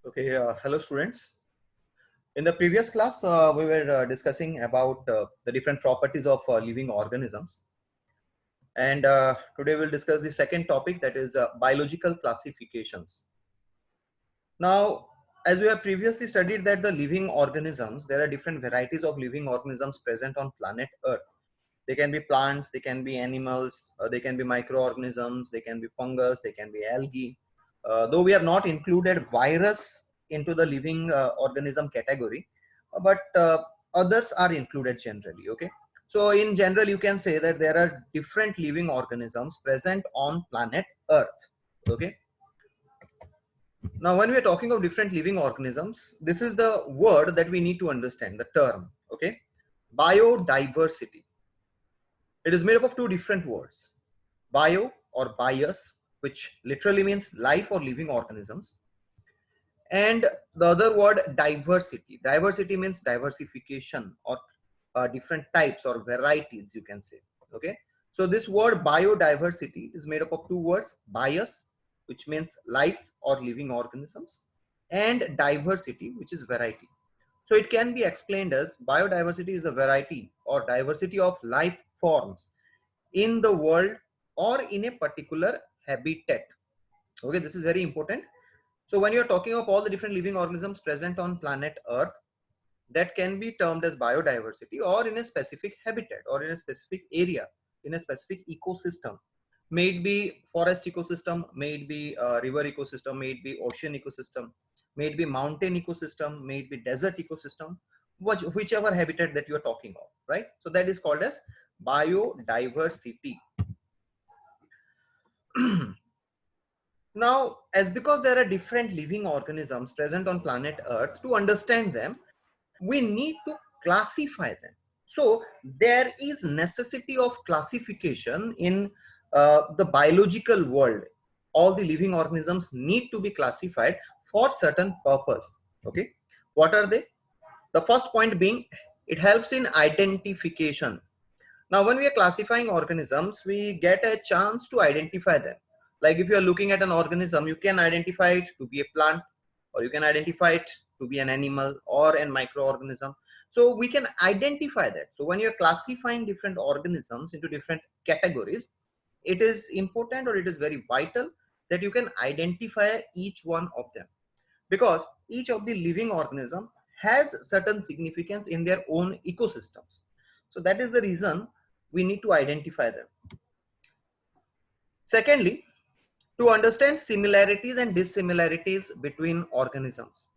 Okay, hello students. In the previous class, we were discussing about the different properties of living organisms. And today we'll discuss the second topic, that is biological classifications. Now, as we have previously studied that the living organisms, there are different varieties of living organisms present on planet Earth. They can be plants, they can be animals, they can be microorganisms, they can be fungus, they can be algae. Though we have not included virus into the living organism category, but others are included generally. Okay, so in general, you can say that there are different living organisms present on planet Earth. Okay, now when we are talking of different living organisms, this is the word that we need to understand, the term. Okay, biodiversity. It is made up of two different words, bio or bios, which literally means life or living organisms, and the other word diversity. Diversity means diversification or different types or varieties, you can say. Okay, so this word biodiversity is made up of two words, bios, which means life or living organisms, and diversity, which is variety. So it can be explained as biodiversity is the variety or diversity of life forms in the world or in a particular habitat. Okay, this is very important. So when you're talking of all the different living organisms present on planet Earth, that can be termed as biodiversity, or in a specific habitat or in a specific area, in a specific ecosystem. May it be forest ecosystem, may it be river ecosystem, may it be ocean ecosystem, may it be mountain ecosystem, may it be desert ecosystem, whichever habitat that you are talking of, right? So that is called as biodiversity. Now, as because there are different living organisms present on planet Earth, to understand them, we need to classify them. So there is necessity of classification in the biological world. All the living organisms need to be classified for certain purpose. Okay, what are they? The first point being, it helps in identification. Now, when we are classifying organisms, we get a chance to identify them. Like if you are looking at an organism, you can identify it to be a plant, or you can identify it to be an animal or a microorganism. So we can identify that. So when you're classifying different organisms into different categories, it is important, or it is very vital, that you can identify each one of them, because each of the living organism has certain significance in their own ecosystems. So that is the reason we need to identify them. Secondly, to understand similarities and dissimilarities between organisms.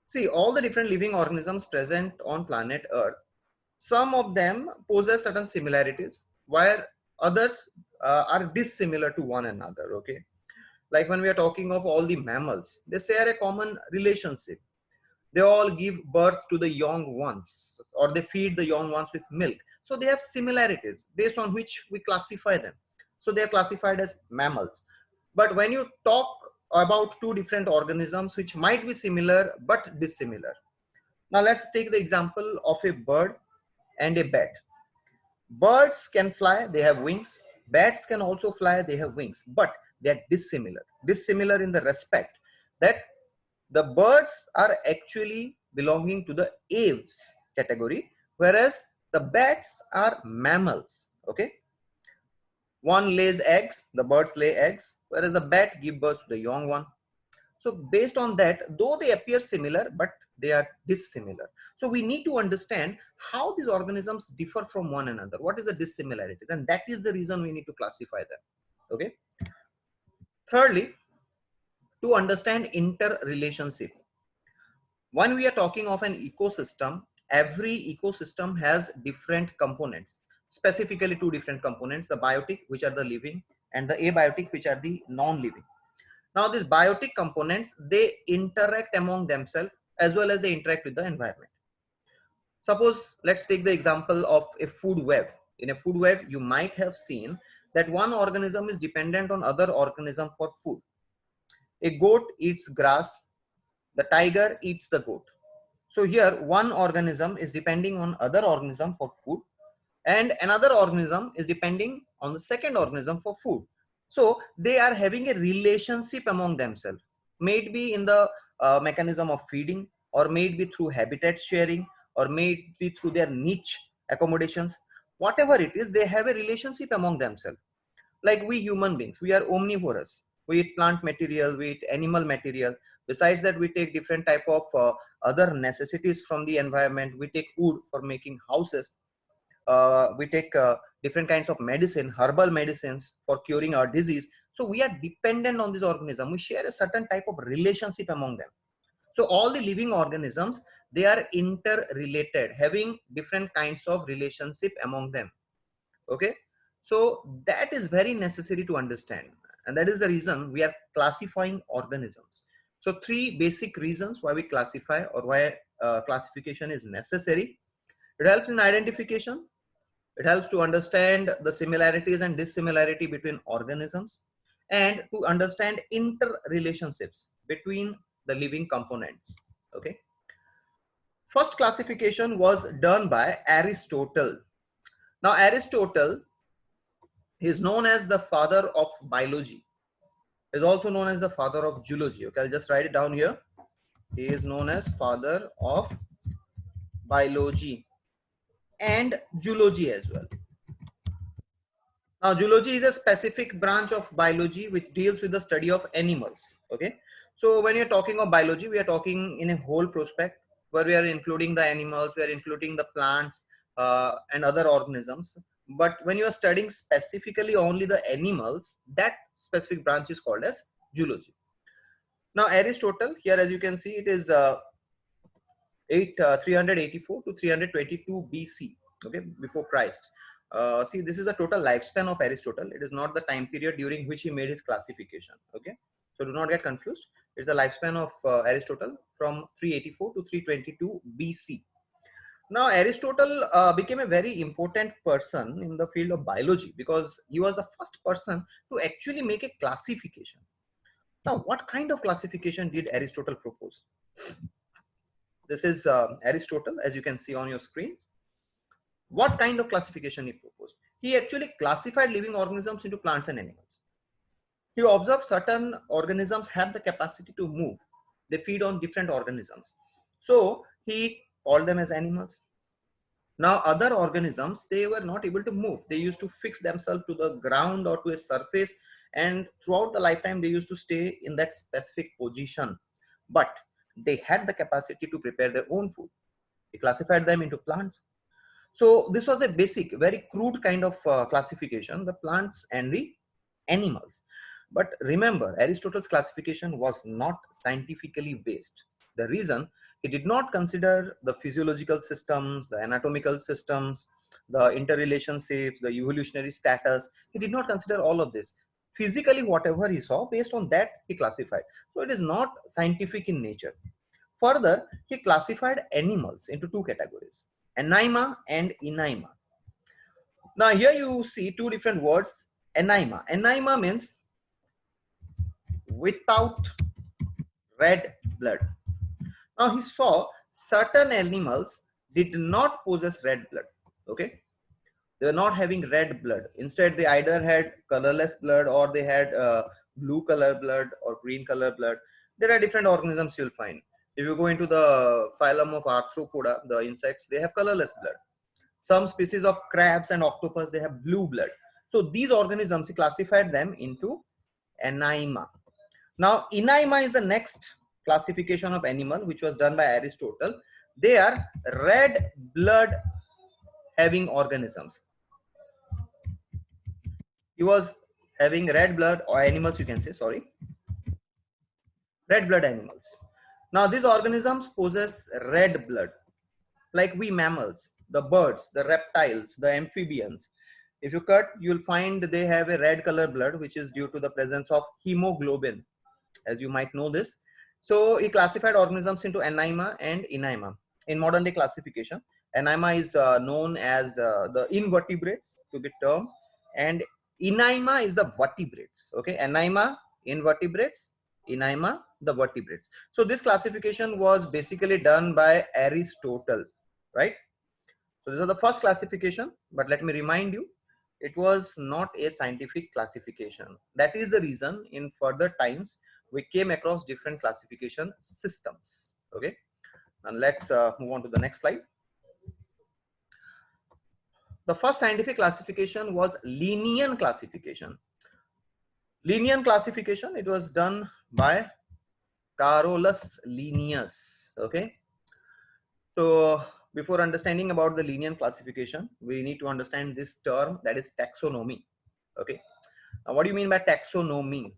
See, all the different living organisms present on planet Earth, some of them possess certain similarities, where others are dissimilar to one another. Okay, like when we are talking of all the mammals, they share a common relationship. They all give birth to the young ones, or they feed the young ones with milk. So they have similarities based on which we classify them. So they are classified as mammals. But when you talk about two different organisms which might be similar but dissimilar, now let's take the example of a bird and a bat. Birds can fly, they have wings. Bats can also fly, they have wings, but they are dissimilar. Dissimilar in the respect that the birds are actually belonging to the aves category, whereas the bats are mammals. Okay, one lays eggs, the birds lay eggs, whereas the bat give birth to the young one. So based on that, though they appear similar, but they are dissimilar. So we need to understand how these organisms differ from one another. What is the dissimilarities? And that is the reason we need to classify them. Okay. Thirdly, to understand interrelationship. When we are talking of an ecosystem, every ecosystem has different components, specifically two different components, the biotic, which are the living, and the abiotic, which are the non-living. Now, these biotic components, they interact among themselves as well as they interact with the environment. Suppose, let's take the example of a food web. In a food web, you might have seen that one organism is dependent on other organism for food. A goat eats grass, the tiger eats the goat. So here one organism is depending on other organism for food, and another organism is depending on the second organism for food. So they are having a relationship among themselves, may it be in the mechanism of feeding, or may it be through habitat sharing, or may it be through their niche accommodations. Whatever it is, they have a relationship among themselves. Like we human beings, we are omnivorous. We eat plant material, we eat animal material. Besides that, we take different type of other necessities from the environment. We take wood for making houses. We take different kinds of medicine, herbal medicines for curing our disease. So we are dependent on this organism. We share a certain type of relationship among them. So all the living organisms, they are interrelated, having different kinds of relationship among them. Okay, so that is very necessary to understand, and that is the reason we are classifying organisms. So three basic reasons why we classify, or why classification is necessary. It helps in identification. It helps to understand the similarities and dissimilarity between organisms, and to understand interrelationships between the living components. Okay, first classification was done by Aristotle. Now Aristotle is known as the father of biology. Is also known as the father of zoology. Okay, I'll just write it down here. He is known as father of biology and zoology as well. Now, zoology is a specific branch of biology which deals with the study of animals. Okay, so when you're talking of biology, we are talking in a whole prospect, where we are including the animals, we are including the plants and other organisms. But when you are studying specifically only the animals, that specific branch is called as zoology. Now, Aristotle here, as you can see, it is 384 to 322 BC, okay, before Christ. See, this is the total lifespan of Aristotle. It is not the time period during which he made his classification. Okay, so do not get confused. It's the lifespan of Aristotle from 384 to 322 BC. Now, Aristotle became a very important person in the field of biology, because he was the first person to actually make a classification. Now, what kind of classification did Aristotle propose? This is Aristotle, as you can see on your screens. What kind of classification he proposed? He actually classified living organisms into plants and animals. He observed certain organisms have the capacity to move. They feed on different organisms. So he called them as animals. Now, other organisms, they were not able to move. They used to fix themselves to the ground or to a surface, and throughout the lifetime, they used to stay in that specific position. But they had the capacity to prepare their own food. He classified them into plants. So this was a basic, very crude kind of classification, the plants and the animals. But remember, Aristotle's classification was not scientifically based. The reason, he did not consider the physiological systems, the anatomical systems, the interrelationships, the evolutionary status. He did not consider all of this. Physically, whatever he saw, based on that, he classified. So it is not scientific in nature. Further, he classified animals into two categories: Anima and Inanima. Now here you see two different words. Anima. Anima means without red blood. Now he saw certain animals did not possess red blood. Okay, they were not having red blood. Instead, they either had colorless blood, or they had blue color blood or green color blood. There are different organisms you'll find. If you go into the phylum of Arthropoda, the insects, they have colorless blood. Some species of crabs and octopus, they have blue blood. So these organisms, he classified them into Anima. Now, Inanima is the next classification of animal, which was done by Aristotle. They are red blood having organisms. He was having red blood, or animals, you can say, sorry, red blood animals. Now, these organisms possess red blood, like we mammals, the birds, the reptiles, the amphibians. If you cut, you'll find they have a red color blood, which is due to the presence of hemoglobin, as you might know this. So he classified organisms into Anima and Inanima. In modern day classification, Anima is known as the invertebrates, to be termed, and Inanima is the vertebrates. Okay, Anima, invertebrates; Inanima, the vertebrates. So this classification was basically done by Aristotle, right? So this is the first classification, but let me remind you, it was not a scientific classification. That is the reason in further times we came across different classification systems. Okay, and let's move on to the next slide. The first scientific classification was Linnean classification. Linnean classification, it was done by Carolus Linnaeus. Okay, so before understanding about the Linnean classification, we need to understand this term, that is taxonomy. Okay, now what do you mean by taxonomy?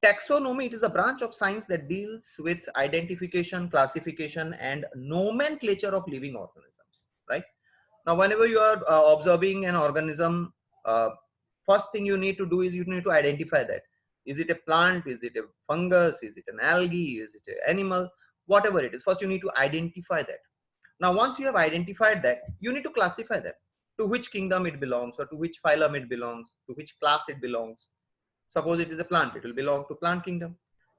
Taxonomy, it is a branch of science that deals with identification, classification, and nomenclature of living organisms. Right now, whenever you are observing an organism, first thing you need to do is you need to identify that. Is it a plant? Is it a fungus? Is it an algae? Is it an animal? Whatever it is, first you need to identify that. Now, once you have identified that, you need to classify that, to which kingdom it belongs, or to which phylum it belongs, to which class it belongs. Suppose it is a plant, it will belong to plant kingdom.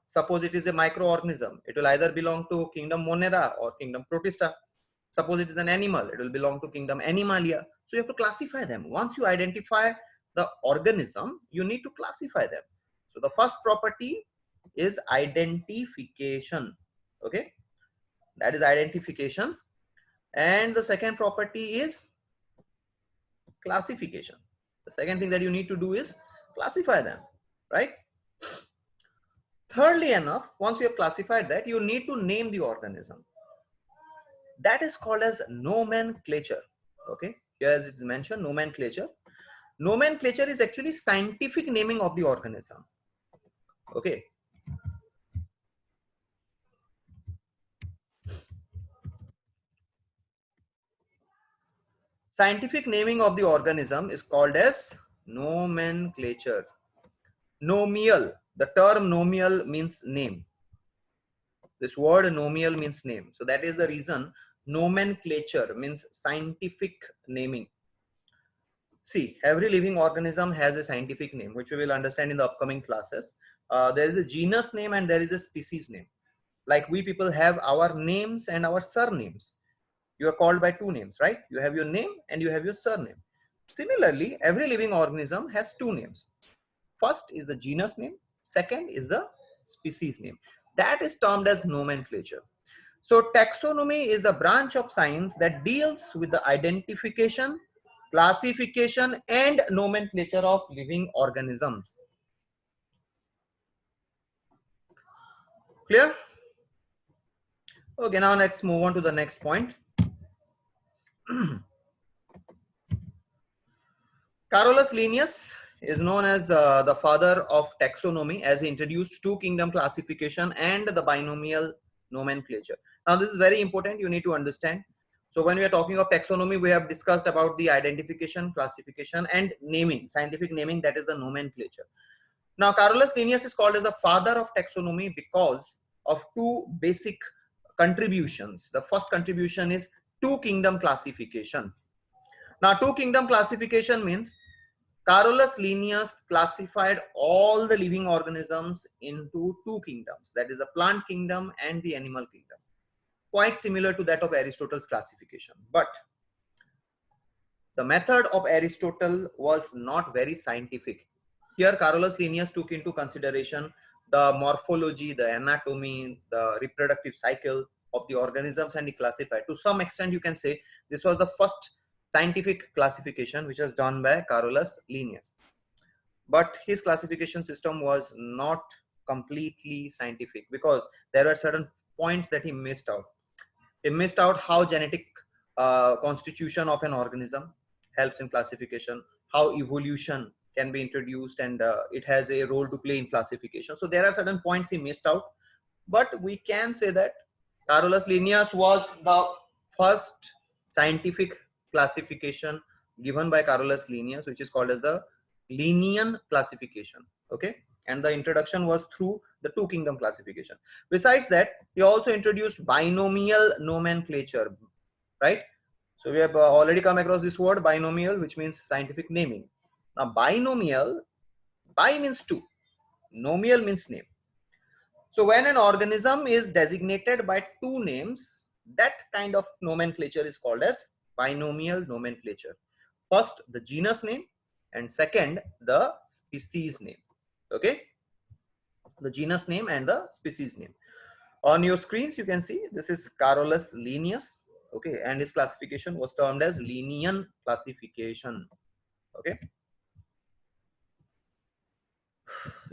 Suppose it is a microorganism, it will either belong to kingdom Monera or kingdom Protista. Suppose it is an animal, it will belong to kingdom Animalia. So you have to classify them. Once you identify the organism, you need to classify them. So the first property is identification. Okay, that is identification. And the second property is classification. The second thing that you need to do is classify them, right? Thirdly enough, once you have classified that, you need to name the organism. That is called as nomenclature. Okay, here as it is mentioned, nomenclature. Nomenclature is actually scientific naming of the organism. Okay. Scientific naming of the organism is called as nomenclature. Nomial, the term nomial means name. This word nomial means name. So that is the reason nomenclature means scientific naming. See, every living organism has a scientific name, which we will understand in the upcoming classes. There is a genus name and there is a species name. Like we people have our names and our surnames. You are called by two names, right? You have your name and you have your surname. Similarly, every living organism has two names. First is the genus name, second is the species name. That is termed as nomenclature. So taxonomy is the branch of science that deals with the identification, classification, and nomenclature of living organisms. Clear? Okay, now let's move on to the next point. Carolus Linnaeus is known as the father of taxonomy, as he introduced two kingdom classification and the binomial nomenclature. Now this is very important, you need to understand. So when we are talking of taxonomy, we have discussed about the identification, classification, and naming, scientific naming, that is the nomenclature. Now Carolus Linnaeus is called as the father of taxonomy because of two basic contributions. The first contribution is two kingdom classification. Now two kingdom classification means Carolus Linnaeus classified all the living organisms into two kingdoms, that is the plant kingdom and the animal kingdom, quite similar to that of Aristotle's classification. But the method of Aristotle was not very scientific. Here Carolus Linnaeus took into consideration the morphology, the anatomy, the reproductive cycle of the organisms, and he classified. To some extent you can say this was the first scientific classification which was done by Carolus Linnaeus. But his classification system was not completely scientific because there were certain points that he missed out. He missed out how genetic constitution of an organism helps in classification, how evolution can be introduced and it has a role to play in classification. So there are certain points he missed out, but we can say that Carolus Linnaeus was the first scientific classification given by Carolus Linnaeus, which is called as the Linnean classification. Okay, and the introduction was through the two kingdom classification. Besides that, he also introduced binomial nomenclature, right? So we have already come across this word binomial, which means scientific naming. Now binomial, bi means two, nomial means name. So when an organism is designated by two names, that kind of nomenclature is called as binomial nomenclature. First, the genus name, and second, the species name. Okay. the genus name and the species name. On your screens, you can see this is Carolus Linnaeus, okay, and his classification was termed as Linnaean classification, okay.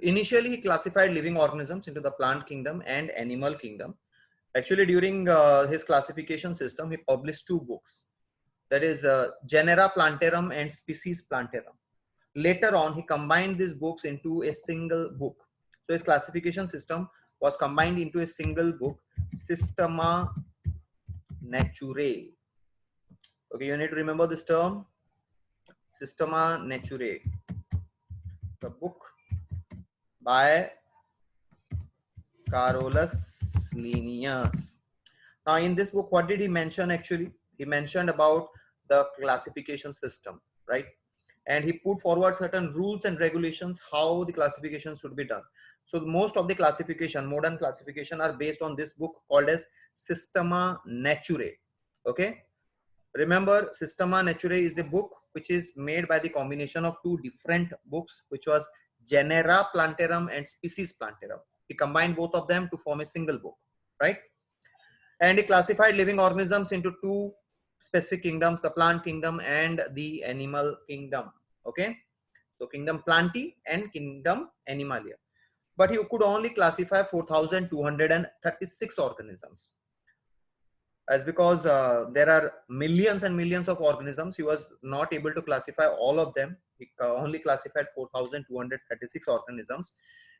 Initially, he classified living organisms into the plant kingdom and animal kingdom. Actually, during his classification system, he published two books, that is Genera Plantarum and Species Plantarum. Later on, he combined these books into a single book. So his classification system was combined into a single book, Systema Naturae. Okay, you need to remember this term, Systema Naturae, the book by Carolus Linnaeus. Now, in this book, what did he mention actually? He mentioned about the classification system, right? And he put forward certain rules and regulations how the classification should be done. So most of the classification, modern classification, are based on this book called as Systema Naturae. Okay, remember, Systema Naturae is the book which is made by the combination of two different books, which was Genera Plantarum and Species Plantarum. He combined both of them to form a single book, right? And he classified living organisms into two specific kingdoms, the plant kingdom and the animal kingdom. Okay, so kingdom Plantae and kingdom Animalia. But he could only classify 4,236 organisms. As because there are millions and millions of organisms, he was not able to classify all of them. He only classified 4,236 organisms,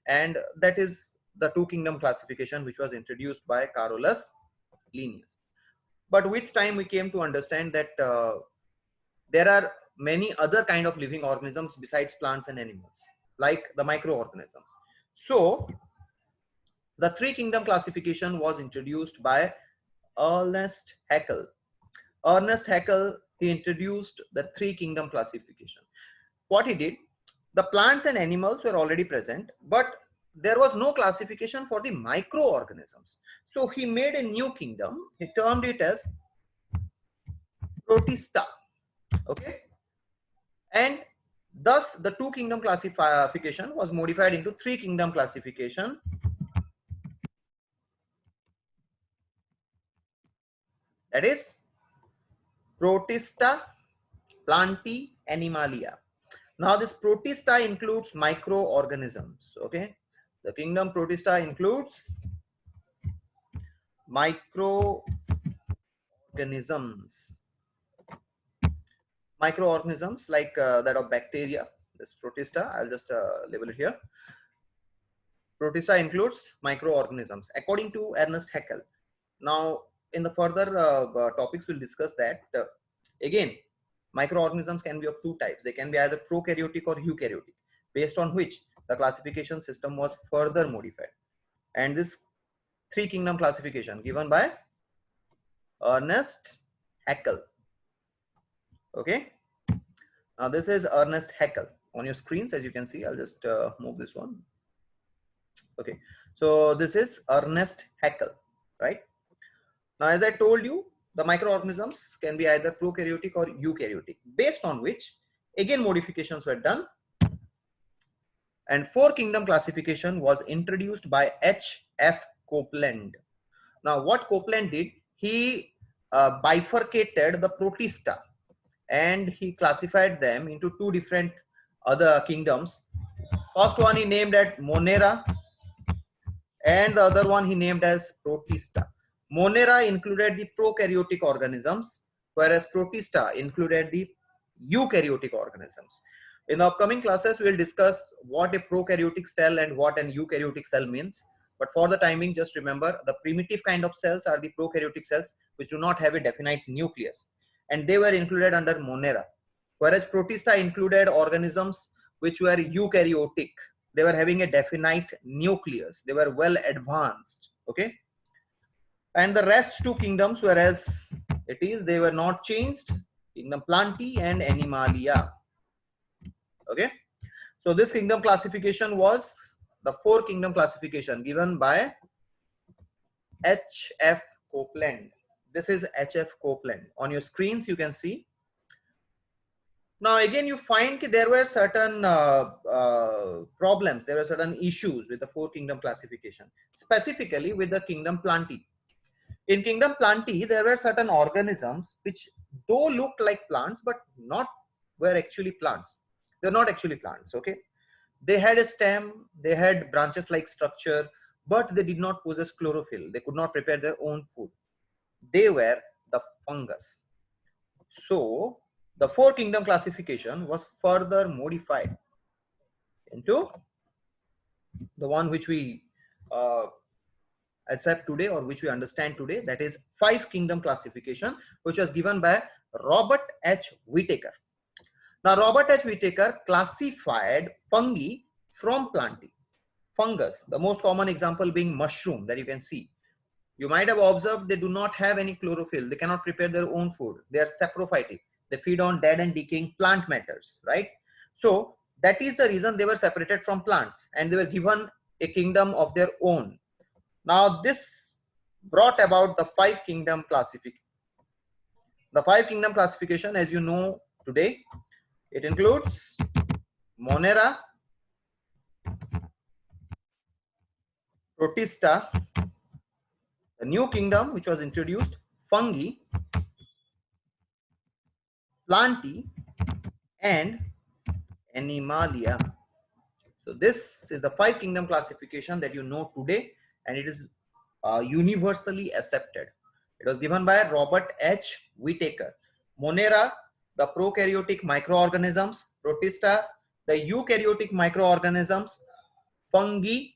and that is the two kingdom classification which was introduced by Carolus Linnaeus. But with time, we came to understand that there are many other kind of living organisms besides plants and animals, like the microorganisms. So the three kingdom classification was introduced by Ernest Haeckel. Ernest Haeckel, he introduced the three kingdom classification. What he did, the plants and animals were already present, but there was no classification for the microorganisms. So he made a new kingdom. He termed it as Protista. Okay, and thus the two kingdom classification was modified into three kingdom classification. That is Protista, Plantae, Animalia. Now this Protista includes microorganisms. Okay, the kingdom Protista includes microorganisms. Microorganisms like that of bacteria. This Protista, I'll just label it here. Protista includes microorganisms according to Ernest Haeckel. Now, in the further topics, we'll discuss that. Again, microorganisms can be of two types. They can be either prokaryotic or eukaryotic, based on which the classification system was further modified. And this three kingdom classification given by Ernest Haeckel. Okay. Now this is Ernest Haeckel on your screens, as you can see. I'll just move this one. Okay. So this is Ernest Haeckel, right? Now, as I told you, the microorganisms can be either prokaryotic or eukaryotic, based on which again modifications were done, and four kingdom classification was introduced by H.F. Copeland. Now what Copeland did, he bifurcated the Protista and he classified them into two different other kingdoms. First one he named as Monera and the other one he named as Protista. Monera included the prokaryotic organisms, whereas Protista included the eukaryotic organisms. In the upcoming classes, we will discuss what a prokaryotic cell and what an eukaryotic cell means. But for the timing, just remember the primitive kind of cells are the prokaryotic cells which do not have a definite nucleus, and they were included under Monera. Whereas Protista included organisms which were eukaryotic. They were having a definite nucleus. They were well advanced. Okay. And the rest two kingdoms, whereas it is, they were not changed, kingdom Plantae and Animalia. Okay, so this kingdom classification was the four kingdom classification given by H.F. Copeland. This is H.F. Copeland. On your screens you can see Now again, you find that there were certain problems, there were certain issues with the four kingdom classification, specifically with the kingdom Plantae. In kingdom Plantae, there were certain organisms which though looked like plants, but not were actually plants. They're not actually plants, okay? They had a stem, they had branches like structure, but they did not possess chlorophyll. They could not prepare their own food. They were the fungus. So the four kingdom classification was further modified into the one which we accept today, or which we understand today, that is five kingdom classification, which was given by Robert H. Whitaker. Now Robert H. Whitaker classified fungi from Plantae. Fungus, the most common example being mushroom that you can see. You might have observed they do not have any chlorophyll. They cannot prepare their own food. They are saprophytic. They feed on dead and decaying plant matters, right? So that is the reason they were separated from plants and they were given a kingdom of their own. Now this brought about the five kingdom classification. The five kingdom classification, as you know today, it includes Monera, Protista, the new kingdom which was introduced, fungi, Plantae, and Animalia. So this is the five kingdom classification that you know today, and it is universally accepted. It was given by Robert H. Whitaker. Monera, the prokaryotic microorganisms. Protista, the eukaryotic microorganisms. Fungi,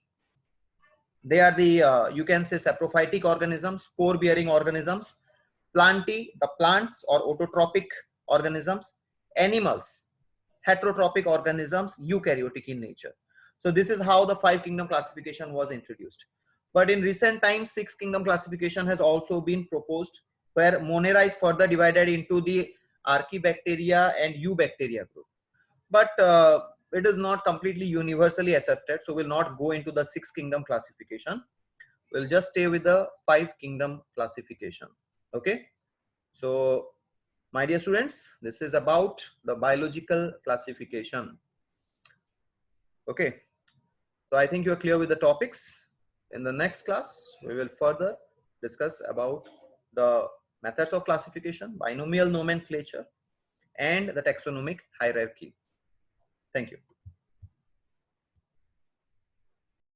they are the you can say saprophytic organisms, spore bearing organisms. Plantae, the plants or autotrophic organisms. Animals, heterotrophic organisms, eukaryotic in nature. So this is how the five kingdom classification was introduced. But in recent times, six kingdom classification has also been proposed, where Monera is further divided into the Archaebacteria and Eubacteria group. But it is not completely universally accepted, so we'll not go into the six kingdom classification. We'll just stay with the five kingdom classification. Okay, so my dear students, this is about the biological classification. Okay, so I think you're clear with the topics. In the next class, we will further discuss about the methods of classification, binomial nomenclature, and the taxonomic hierarchy. Thank you.